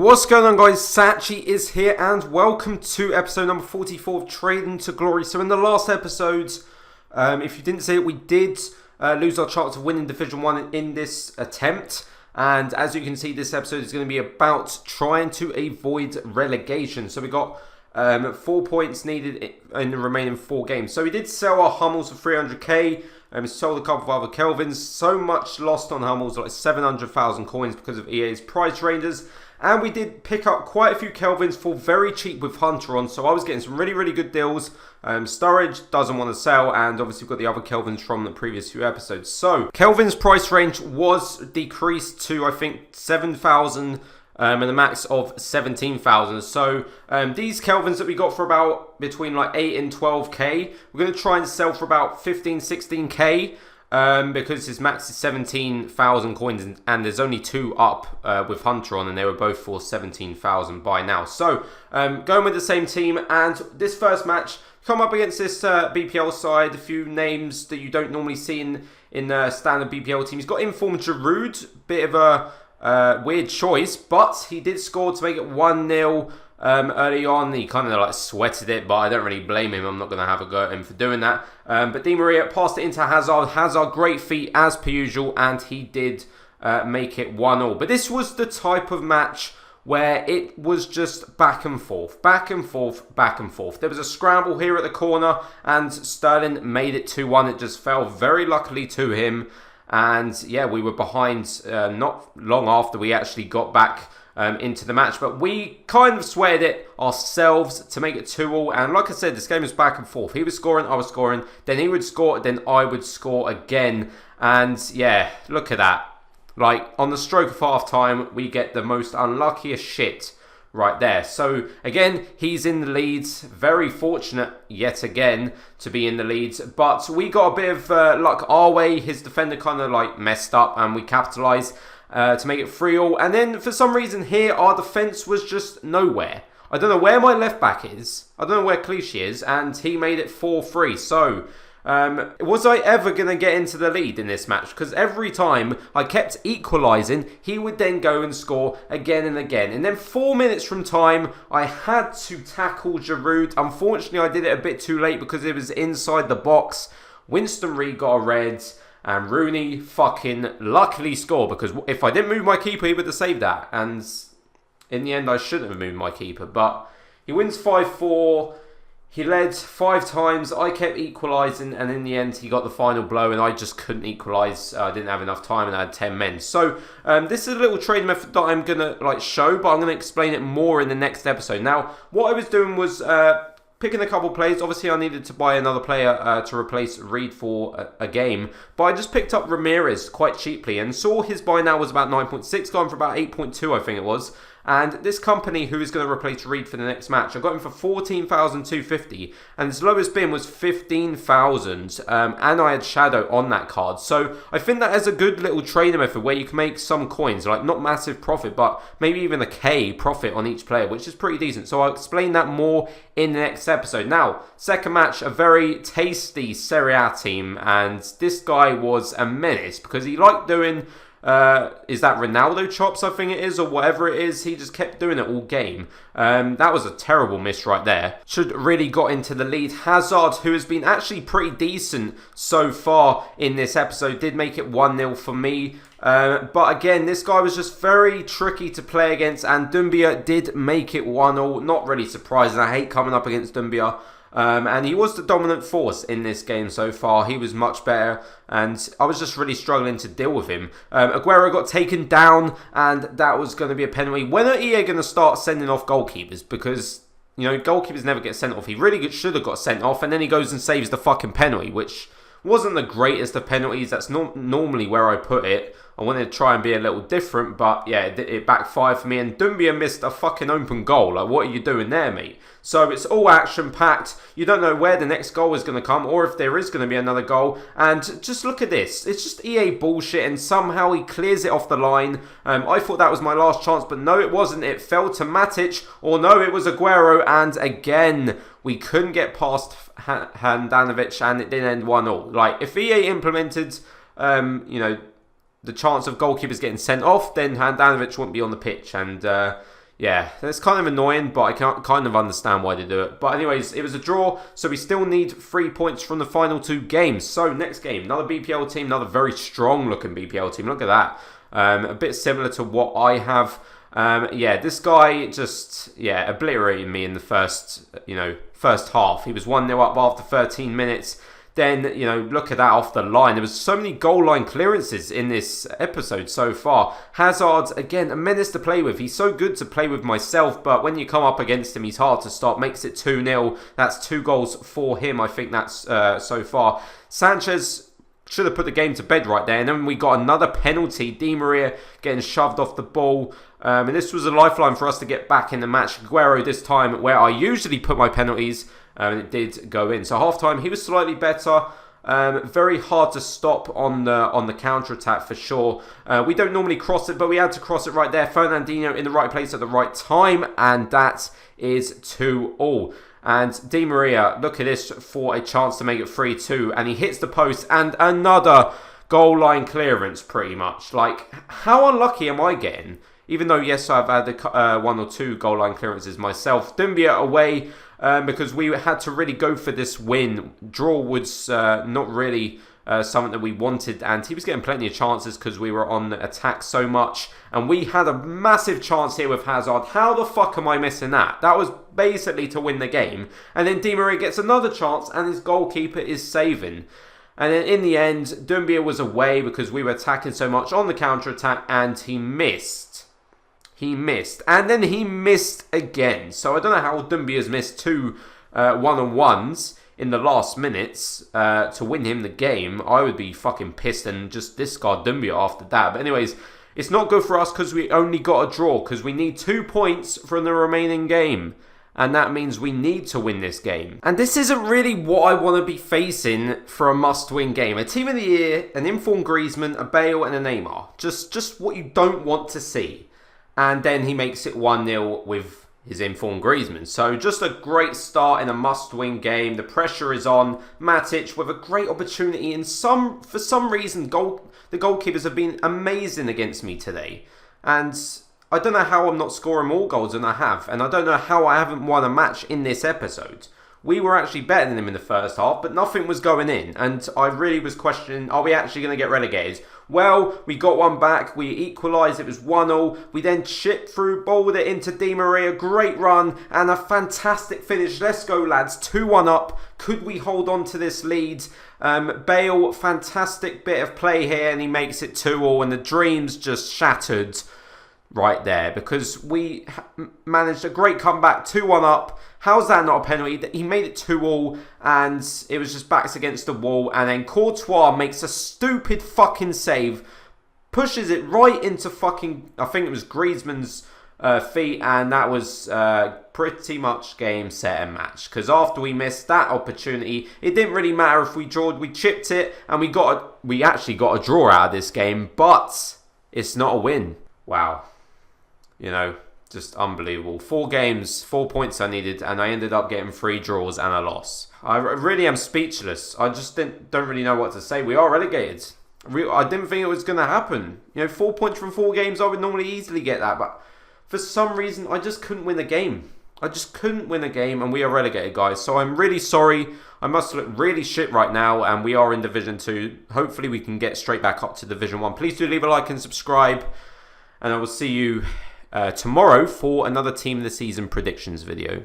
What's going on, guys? Satchy is here and welcome to episode number 44 of Trading to Glory. So in the last episodes, if you didn't see it, we did lose our chance of winning Division 1 in this attempt. And as you can see, this episode is going to be about trying to avoid relegation. So we got 4 points needed in the remaining 4 games. So we did sell our Hummels for 300k. Sold a couple of other Kelvins. So much lost on Hummels, like 700,000 coins because of EA's price ranges. And we did pick up quite a few Kelvins for very cheap with Hunter on. So I was getting some really good deals. Sturridge doesn't want to sell. And obviously we've got the other Kelvins from the previous few episodes. So Kelvin's price range was decreased to, I think, 7,000 and a max of 17,000. So these Kelvins that we got for about between like 8 and 12k, we're going to try and sell for about 15, 16k. Because his max is 17,000 coins and there's only 2 up with Hunter on, and they were both for 17,000 by now. So going with the same team, and this first match, come up against this BPL side, a few names that you don't normally see in standard BPL teams. He's got informed Giroud, bit of a weird choice, but he did score to make it 1-0. Early on, he kind of like sweated it, but I don't really blame him. I'm not going to have a go at him for doing that. But Di Maria passed it into Hazard. Hazard, great feet as per usual, and he did make it 1-1. But this was the type of match where it was just back and forth, back and forth, back and forth. There was a scramble here at the corner, and Sterling made it 2-1. It just fell very luckily to him. And yeah, we were behind not long after we actually got back into the match, but we kind of swayed it ourselves to make it 2-2. And like I said, this game was back and forth. He was scoring, I was scoring, then he would score, then I would score again. And yeah, look at that. Like on the stroke of half time, we get the most unluckiest shit right there. So again, he's in the leads. Very fortunate yet again to be in the leads, but we got a bit of luck our way. His defender kind of like messed up and we capitalised to make it 3-3. And then for some reason here, our defence was just nowhere. I don't know where my left back is. I don't know where Clichy is, and he made it 4-3. So was I ever going to get into the lead in this match? Because every time I kept equalising, he would then go and score again and again. And then 4 minutes from time, I had to tackle Giroud. Unfortunately, I did it a bit too late because it was inside the box. Winston Reid got a red, and Rooney fucking luckily scored, because if I didn't move my keeper, he would have saved that. And in the end, I shouldn't have moved my keeper. But he wins 5-4. He led 5 times. I kept equalising, and in the end, he got the final blow, and I just couldn't equalise. I didn't have enough time, and I had 10 men. So this is a little trading method that I'm gonna show, but I'm gonna explain it more in the next episode. Now, what I was doing was picking a couple players. Obviously, I needed to buy another player to replace Reed for a game. But I just picked up Ramirez quite cheaply and saw his buy now was about 9.6, going for about 8.2, I think it was. And this company who is going to replace Reed for the next match, I got him for 14,250, and his lowest bin was 15,000, and I had Shadow on that card. So I think that is a good little trader method where you can make some coins, like not massive profit, but maybe even a K profit on each player, which is pretty decent. So I'll explain that more in the next episode. Now, second match, a very tasty Serie A team, and this guy was a menace because he liked doing is that Ronaldo chops, I think it is, or whatever it is. He just kept doing it all game. That was a terrible miss right there. Should really got into the lead. Hazard, who has been actually pretty decent so far in this episode, did make it 1-0 for me. But again, this guy was just very tricky to play against, and Doumbia did make it 1-0. Not really surprising. I hate coming up against Doumbia. And he was the dominant force in this game so far. He was much better, and I was just really struggling to deal with him. Aguero got taken down, and that was going to be a penalty. When are EA going to start sending off goalkeepers? Because, you know, goalkeepers never get sent off. He really should have got sent off, and then he goes and saves the fucking penalty, which wasn't the greatest of penalties. That's not normally where I put it. I wanted to try and be a little different, but yeah, it backfired for me. And Doumbia missed a fucking open goal. Like, what are you doing there, mate? So it's all action-packed. You don't know where the next goal is going to come, or if there is going to be another goal. And just look at this. It's just EA bullshit, and somehow he clears it off the line. I thought that was my last chance, but no, it wasn't. It fell to Matic, or no, it was Aguero. And again, we couldn't get past Handanovic, and it didn't end 1-1. Like, if EA implemented, you know, the chance of goalkeepers getting sent off, then Handanovic wouldn't be on the pitch. And Yeah, that's kind of annoying, but I can't kind of understand why they do it. But anyways, it was a draw, so we still need 3 points from the final 2 games. So next game, another BPL team, another very strong looking BPL team. Look at that. A bit similar to what I have. Yeah, this guy just, obliterated me in the first half. He was 1-0 up after 13 minutes. Then, look at that off the line. There was so many goal line clearances in this episode so far. Hazard, again, a menace to play with. He's so good to play with myself, but when you come up against him, he's hard to stop. Makes it 2-0. That's 2 goals for him, I think that's so far. Sanchez should have put the game to bed right there. And then we got another penalty. Di Maria getting shoved off the ball. And this was a lifeline for us to get back in the match. Aguero this time, where I usually put my penalties, and it did go in. So half-time, he was slightly better. Very hard to stop on the counter-attack for sure. We don't normally cross it, but we had to cross it right there. Fernandinho in the right place at the right time, and that is 2-2. And Di Maria, look at this, for a chance to make it 3-2. And he hits the post, and another goal line clearance, pretty much. Like, how unlucky am I getting? Even though, yes, I've had 1 or 2 goal line clearances myself. Dumbia away, because we had to really go for this win. Draw was not really something that we wanted, and he was getting plenty of chances because we were on the attack so much. And we had a massive chance here with Hazard. How the fuck am I missing that? That was basically to win the game. And then Di Maria gets another chance, and his goalkeeper is saving. And then in the end, Dumbia was away because we were attacking so much on the counter-attack, and he missed. He missed. And then he missed again. So I don't know how Dumbia's missed 2 one-on-ones in the last minutes to win him the game. I would be fucking pissed and just discard Dumbia after that. But anyways, it's not good for us because we only got a draw. Because we need 2 points from the remaining game. And that means we need to win this game. And this isn't really what I want to be facing for a must-win game. A team of the year, an informed Griezmann, a Bale and a Neymar. Just what you don't want to see. And then he makes it 1-0 with his informed Griezmann. So just a great start in a must-win game. The pressure is on. Matic with a great opportunity. And for some reason, the goalkeepers have been amazing against me today. And I don't know how I'm not scoring more goals than I have. And I don't know how I haven't won a match in this episode. We were actually better than him in the first half, but nothing was going in. And I really was questioning, are we actually going to get relegated? Well, we got one back. We equalised. It was 1-1. We then chipped through, bowled it into Di Maria. Great run and a fantastic finish. Let's go, lads. 2-1 up. Could we hold on to this lead? Bale, fantastic bit of play here, and he makes it 2-2. And the dreams just shattered right there because we managed a great comeback, 2-1 up. How's that not a penalty? He made it 2-2 and it was just backs against the wall, and then Courtois makes a stupid fucking save, pushes it right into fucking, I think it was Griezmann's feet, and that was pretty much game, set and match. Because after we missed that opportunity, it didn't really matter if we drawed, we chipped it, and we actually got a draw out of this game, but it's not a win. Wow. Just unbelievable. 4 games, 4 points I needed, and I ended up getting 3 draws and a loss. I really am speechless. I just don't really know what to say. We are relegated. I didn't think it was going to happen. 4 points from 4 games, I would normally easily get that, but for some reason, I just couldn't win a game. I just couldn't win a game, and we are relegated, guys. So I'm really sorry. I must look really shit right now, and we are in Division 2. Hopefully, we can get straight back up to Division 1. Please do leave a like and subscribe, and I will see you tomorrow for another Team of the Season predictions video.